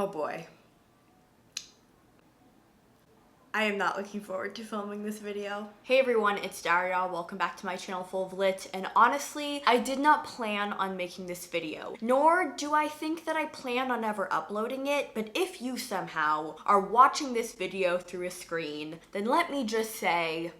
Oh boy. I am not looking forward to filming this video. Hey everyone, it's Daria. Welcome back to my channel full of lit. And honestly, I did not plan on making this video, nor do I think that I plan on ever uploading it. But if you somehow are watching this video through a screen, then let me just say,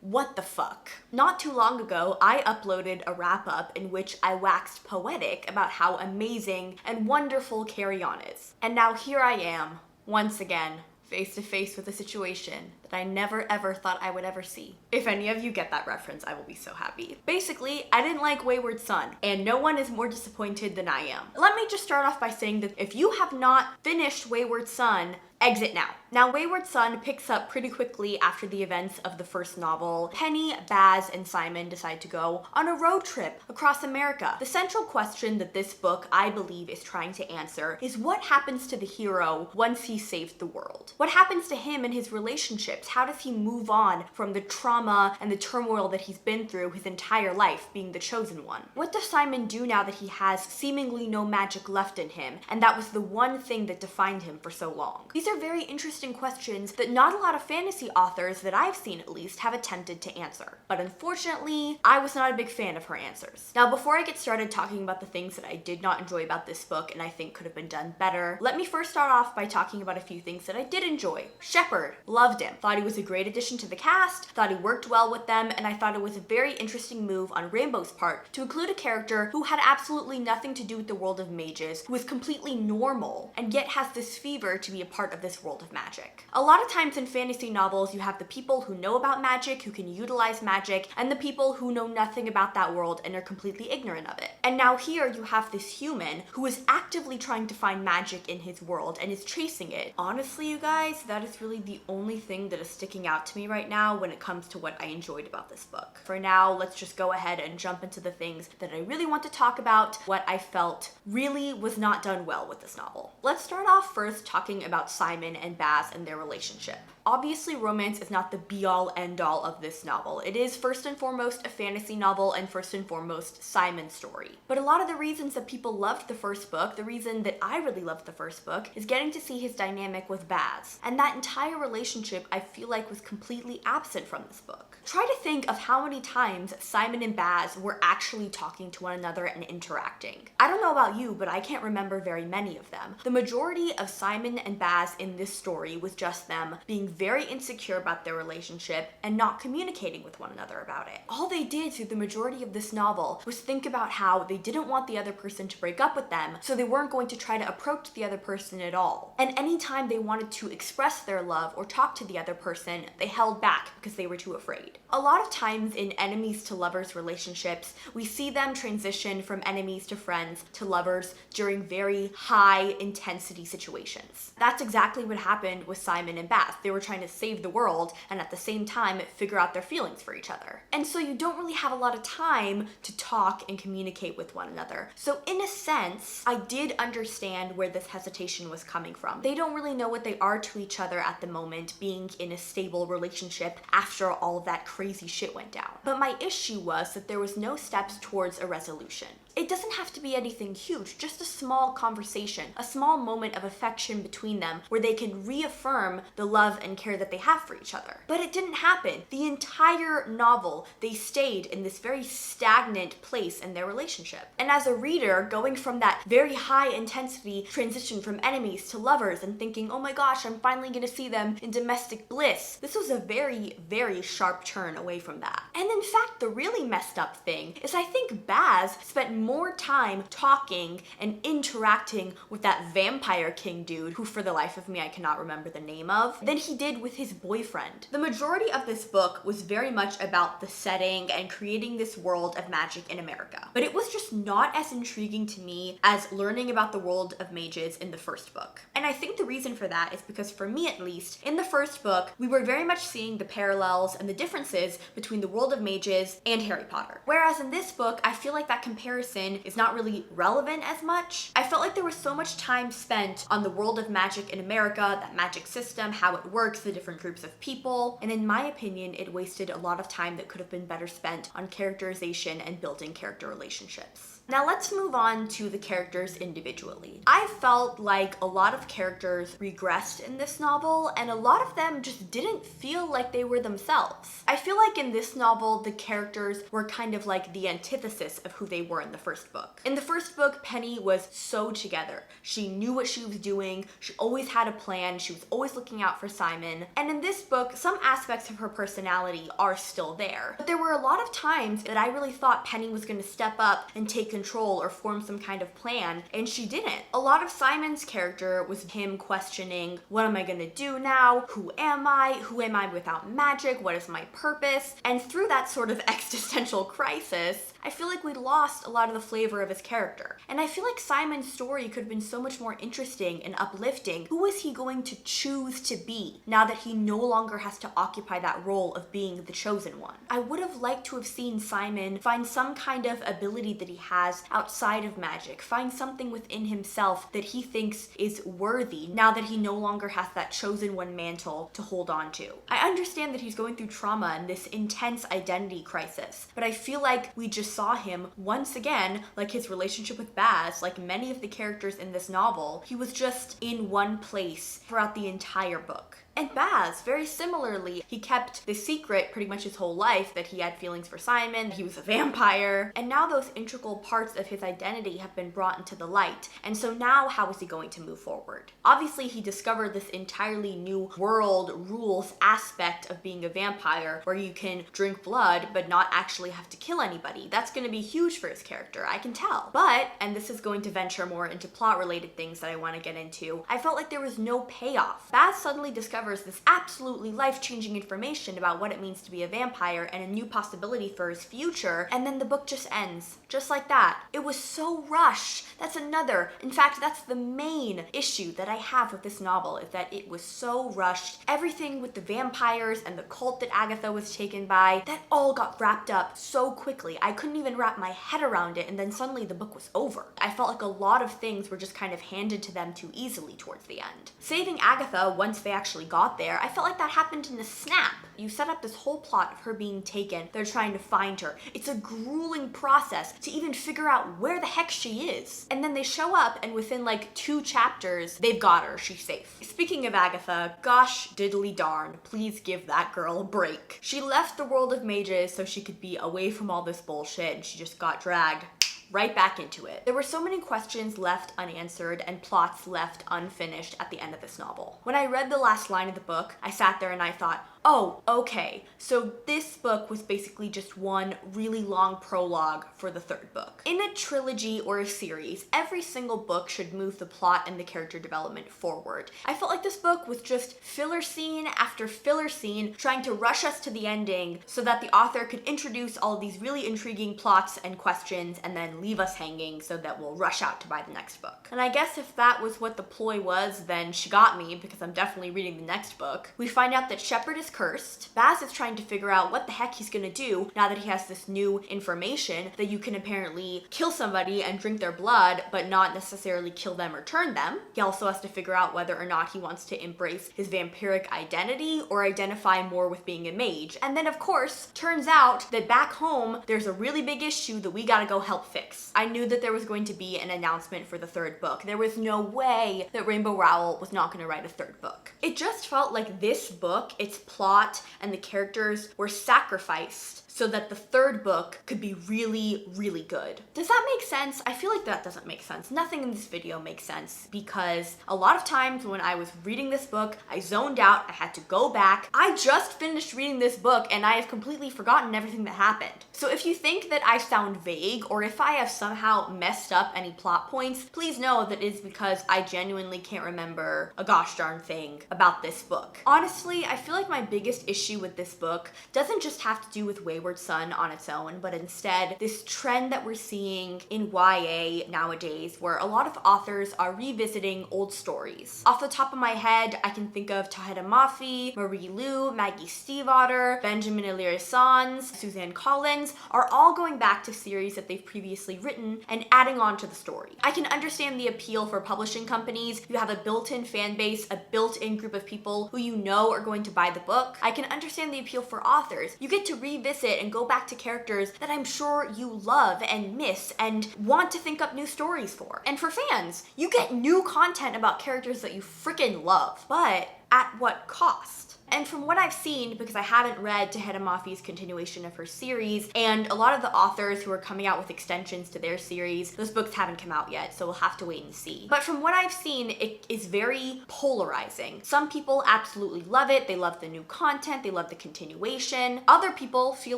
what the fuck? Not too long ago, I uploaded a wrap-up in which I waxed poetic about how amazing and wonderful Carry On is. And now here I am, once again, face to face with a situation that I never ever thought I would ever see. If any of you get that reference, I will be so happy. Basically, I didn't like Wayward Son, and no one is more disappointed than I am. Let me just start off by saying that if you have not finished Wayward Son, exit now. Now, Wayward Son picks up pretty quickly after the events of the first novel. Penny, Baz, and Simon decide to go on a road trip across America. The central question that this book, I believe, is trying to answer is what happens to the hero once he saved the world? What happens to him and his relationships? How does he move on from the trauma and the turmoil that he's been through his entire life being the chosen one? What does Simon do now that he has seemingly no magic left in him, and that was the one thing that defined him for so long? These are very interesting questions that not a lot of fantasy authors that I've seen at least have attempted to answer. But unfortunately, I was not a big fan of her answers. Now, before I get started talking about the things that I did not enjoy about this book and I think could have been done better, let me first start off by talking about a few things that I did enjoy. Shepherd, loved him. Thought he was a great addition to the cast, thought he worked well with them, and I thought it was a very interesting move on Rainbow's part to include a character who had absolutely nothing to do with the world of mages, who is completely normal, and yet has this fever to be a part of this world of magic. A lot of times in fantasy novels, you have the people who know about magic, who can utilize magic, and the people who know nothing about that world and are completely ignorant of it. And now here you have this human who is actively trying to find magic in his world and is chasing it. Honestly, you guys, that is really the only thing that is sticking out to me right now when it comes to what I enjoyed about this book. For now, let's just go ahead and jump into the things that I really want to talk about, what I felt really was not done well with this novel. Let's start off first talking about Simon and Baz and their relationship. Obviously, romance is not the be-all, end-all of this novel. It is first and foremost a fantasy novel and first and foremost Simon's story. But a lot of the reasons that people loved the first book, the reason that I really loved the first book, is getting to see his dynamic with Baz. And that entire relationship, I feel like, was completely absent from this book. Try to think of how many times Simon and Baz were actually talking to one another and interacting. I don't know about you, but I can't remember very many of them. The majority of Simon and Baz in this story was just them being very insecure about their relationship and not communicating with one another about it. All they did through the majority of this novel was think about how they didn't want the other person to break up with them, so they weren't going to try to approach the other person at all. And anytime they wanted to express their love or talk to the other person, they held back because they were too afraid. A lot of times in enemies to lovers relationships, we see them transition from enemies to friends to lovers during very high intensity situations. That's exactly what happened with Simon and Baz. They were trying to save the world and at the same time figure out their feelings for each other. And so you don't really have a lot of time to talk and communicate with one another. So in a sense, I did understand where this hesitation was coming from. They don't really know what they are to each other at the moment, being in a stable relationship after all of that crazy shit went down. But my issue was that there was no steps towards a resolution. It doesn't have to be anything huge, just a small conversation, a small moment of affection between them where they can reaffirm the love and care that they have for each other. But it didn't happen. The entire novel, they stayed in this very stagnant place in their relationship. And as a reader, going from that very high intensity transition from enemies to lovers and thinking, oh my gosh, I'm finally gonna see them in domestic bliss, this was a very, very sharp turn away from that. And in fact, the really messed up thing is I think Baz spent more time talking and interacting with that vampire king dude, who for the life of me I cannot remember the name of, than he did with his boyfriend. The majority of this book was very much about the setting and creating this world of magic in America. But it was just not as intriguing to me as learning about the world of mages in the first book. And I think the reason for that is because for me at least, in the first book, we were very much seeing the parallels and the differences between the world of mages and Harry Potter. Whereas in this book, I feel like that comparison is not really relevant as much. I felt like there was so much time spent on the world of magic in America, that magic system, how it works, the different groups of people, and in my opinion, it wasted a lot of time that could have been better spent on characterization and building character relationships. Now let's move on to the characters individually. I felt like a lot of characters regressed in this novel, and a lot of them just didn't feel like they were themselves. I feel like in this novel, the characters were kind of like the antithesis of who they were in the first book. In the first book, Penny was so together. She knew what she was doing, she always had a plan, she was always looking out for Simon. And in this book, some aspects of her personality are still there. But there were a lot of times that I really thought Penny was going to step up and take control or form some kind of plan, and she didn't. A lot of Simon's character was him questioning, what am I going to do now? Who am I? Who am I without magic? What is my purpose? And through that sort of existential crisis, I feel like we lost a lot of the flavor of his character. And I feel like Simon's story could have been so much more interesting and uplifting. Who is he going to choose to be now that he no longer has to occupy that role of being the chosen one? I would have liked to have seen Simon find some kind of ability that he has outside of magic, find something within himself that he thinks is worthy now that he no longer has that chosen one mantle to hold on to. I understand that he's going through trauma and this intense identity crisis, but I feel like we just saw him once again, like his relationship with Baz, like many of the characters in this novel, he was just in one place throughout the entire book. And Baz, very similarly, he kept the secret pretty much his whole life that he had feelings for Simon, he was a vampire, and now those integral parts of his identity have been brought into the light. And so now how is he going to move forward? Obviously, he discovered this entirely new world rules aspect of being a vampire where you can drink blood but not actually have to kill anybody. That's going to be huge for his character, I can tell. But, and this is going to venture more into plot-related things that I want to get into, I felt like there was no payoff. Baz suddenly discovered this absolutely life-changing information about what it means to be a vampire and a new possibility for his future, and then the book just ends. Just like that. It was so rushed. That's another, in fact, that's the main issue that I have with this novel, is that it was so rushed. Everything with the vampires and the cult that Agatha was taken by, that all got wrapped up so quickly. I couldn't even wrap my head around it, and then suddenly the book was over. I felt like a lot of things were just kind of handed to them too easily towards the end. Saving Agatha, once they actually got there, I felt like that happened in a snap. You set up this whole plot of her being taken, they're trying to find her. It's a grueling process to even figure out where the heck she is. And then they show up, and within like 2 chapters, they've got her, she's safe. Speaking of Agatha, gosh diddly darn, please give that girl a break. She left the world of mages so she could be away from all this bullshit, and she just got dragged right back into it. There were so many questions left unanswered and plots left unfinished at the end of this novel. When I read the last line of the book, I sat there and I thought, oh, okay, so this book was basically just one really long prologue for the 3rd book. In a trilogy or a series, every single book should move the plot and the character development forward. I felt like this book was just filler scene after filler scene trying to rush us to the ending so that the author could introduce all of these really intriguing plots and questions and then leave us hanging so that we'll rush out to buy the next book. And I guess if that was what the ploy was, then she got me, because I'm definitely reading the next book. We find out that Shepard is cursed. Baz is trying to figure out what the heck he's gonna do now that he has this new information that you can apparently kill somebody and drink their blood, but not necessarily kill them or turn them. He also has to figure out whether or not he wants to embrace his vampiric identity or identify more with being a mage. And then of course, turns out that back home, there's a really big issue that we gotta go help fix. I knew that there was going to be an announcement for the 3rd book. There was no way that Rainbow Rowell was not gonna write a 3rd book. It just felt like this book, its plot and the characters were sacrificed so that the 3rd book could be really, really good. Does that make sense? I feel like that doesn't make sense. Nothing in this video makes sense, because a lot of times when I was reading this book, I zoned out, I had to go back. I just finished reading this book and I have completely forgotten everything that happened. So if you think that I sound vague, or if I have somehow messed up any plot points, please know that it's because I genuinely can't remember a gosh darn thing about this book. Honestly, I feel like my biggest issue with this book doesn't just have to do with Wayward Son on its own, but instead this trend that we're seeing in YA nowadays, where a lot of authors are revisiting old stories. Off the top of my head, I can think of Tahira Mafi, Marie Lu, Maggie Stiefvater, Benjamin Illyria-Sans, Suzanne Collins, are all going back to series that they've previously written and adding on to the story. I can understand the appeal for publishing companies. You have a built-in fan base, a built-in group of people who you know are going to buy the book. I can understand the appeal for authors. You get to revisit it and go back to characters that I'm sure you love and miss and want to think up new stories for. And for fans, you get new content about characters that you freaking love, but at what cost? And from what I've seen, because I haven't read Taheda Mafi's continuation of her series, and a lot of the authors who are coming out with extensions to their series, those books haven't come out yet, so we'll have to wait and see. But from what I've seen, it is very polarizing. Some people absolutely love it, they love the new content, they love the continuation. Other people feel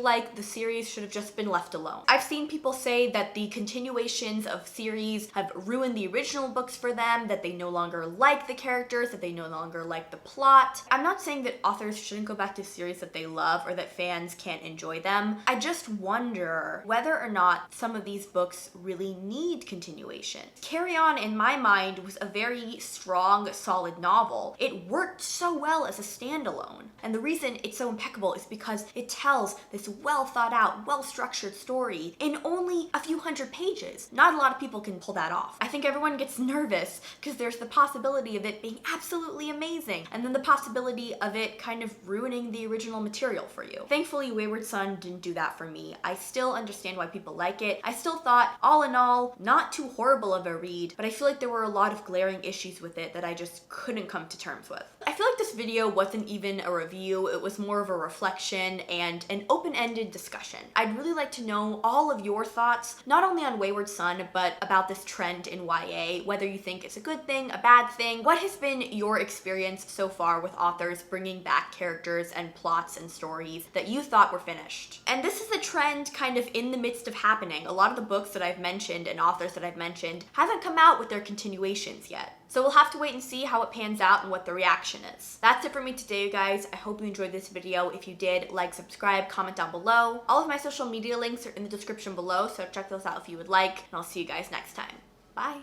like the series should have just been left alone. I've seen people say that the continuations of series have ruined the original books for them, that they no longer like the characters, that they no longer like the plot. I'm not saying that authors shouldn't go back to series that they love or that fans can't enjoy them. I just wonder whether or not some of these books really need continuation. Carry On, in my mind, was a very strong, solid novel. It worked so well as a standalone. And the reason it's so impeccable is because it tells this well thought out, well structured story in only a few hundred pages. Not a lot of people can pull that off. I think everyone gets nervous because there's the possibility of it being absolutely amazing, and then the possibility of it kind of ruining the original material for you. Thankfully, Wayward Son didn't do that for me. I still understand why people like it. I still thought, all in all, not too horrible of a read, but I feel like there were a lot of glaring issues with it that I just couldn't come to terms with. I feel like this video wasn't even a review, it was more of a reflection and an open-ended discussion. I'd really like to know all of your thoughts, not only on Wayward Son, but about this trend in YA, whether you think it's a good thing, a bad thing. What has been your experience so far with authors bringing back characters and plots and stories that you thought were finished? And this is a trend kind of in the midst of happening. A lot of the books that I've mentioned and authors that I've mentioned haven't come out with their continuations yet. So we'll have to wait and see how it pans out and what the reaction is. That's it for me today, you guys. I hope you enjoyed this video. If you did, like, subscribe, comment down below. All of my social media links are in the description below, so check those out if you would like, and I'll see you guys next time. Bye.